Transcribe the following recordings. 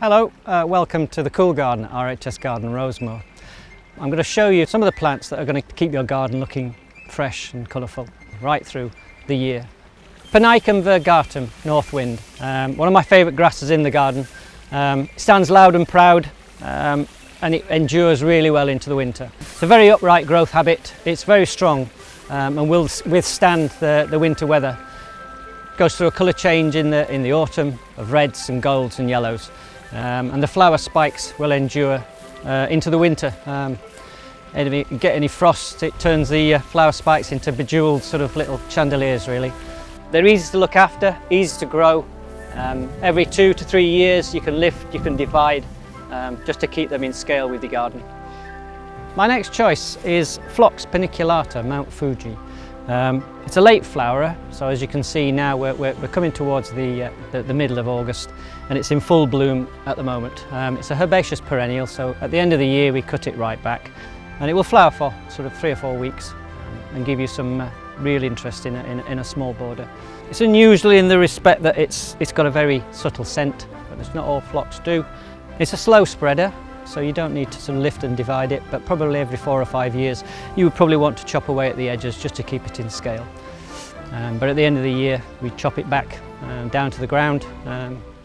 Hello, welcome to the cool garden at RHS Garden Rosemoor. I'm going to show you some of the plants that are going to keep your garden looking fresh and colourful right through the year. Panicum virgatum, Northwind, one of my favourite grasses in the garden. It stands loud and proud and it endures really well into the winter. It's a very upright growth habit, it's very strong and will withstand the winter weather. Goes through a colour change in the autumn of reds and golds and yellows. And the flower spikes will endure into the winter. If you get any frost, it turns the flower spikes into bejewelled sort of little chandeliers really. They're easy to look after, easy to grow. Every 2 to 3 years you can lift, you can divide, just to keep them in scale with your garden. My next choice is Phlox paniculata, Mount Fuji. It's a late flowerer, so as you can see now we're coming towards the middle of August and it's in full bloom at the moment. It's a herbaceous perennial, so at the end of the year we cut it right back and it will flower for sort of 3 or 4 weeks and give you some real interest in a small border. It's unusual in the respect that it's got a very subtle scent, but it's not all phlox do. It's a slow spreader, so you don't need to sort of lift and divide it, but probably every 4 or 5 years you would probably want to chop away at the edges just to keep it in scale. But at the end of the year we chop it back down to the ground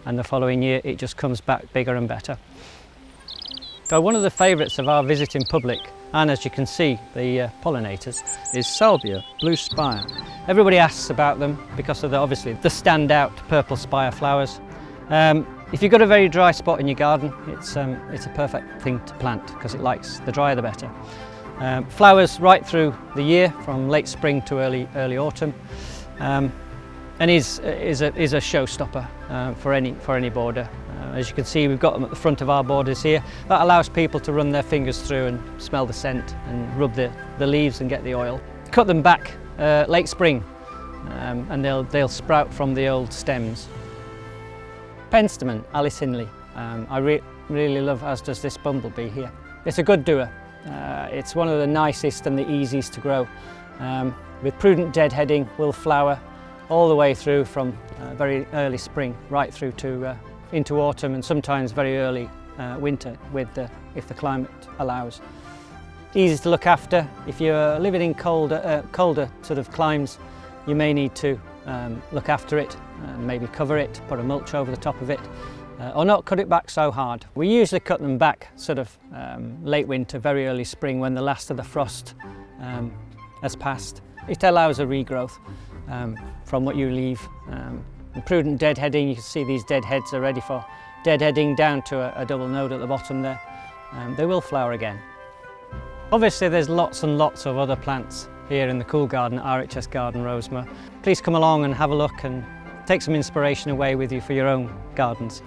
and the following year it just comes back bigger and better. So one of the favourites of our visiting public, and as you can see the pollinators, is Salvia Blue spire. Everybody asks about them because of obviously the standout purple spire flowers. If you've got a very dry spot in your garden, it's a perfect thing to plant because it likes the drier the better. Flowers right through the year, from late spring to early autumn, and is a showstopper for any border. As you can see, we've got them at the front of our borders here. That allows people to run their fingers through and smell the scent and rub the leaves and get the oil. Cut them back late spring and they'll sprout from the old stems. Penstemon, Alice Hindley. I really love, as does this bumblebee here. It's a good doer. It's one of the nicest and the easiest to grow. With prudent deadheading, will flower all the way through from very early spring right through to into autumn and sometimes very early winter if the climate allows. Easy to look after. If you're living in colder sort of climes, you may need to look after it, maybe cover it, put a mulch over the top of it, or not cut it back so hard. We usually cut them back sort of late winter, very early spring when the last of the frost has passed. It allows a regrowth from what you leave. Prudent deadheading, you can see these dead heads are ready for deadheading down to a double node at the bottom there. They will flower again. Obviously there's lots and lots of other plants here in the cool garden at RHS Garden Rosemoor. Please come along and have a look and take some inspiration away with you for your own gardens.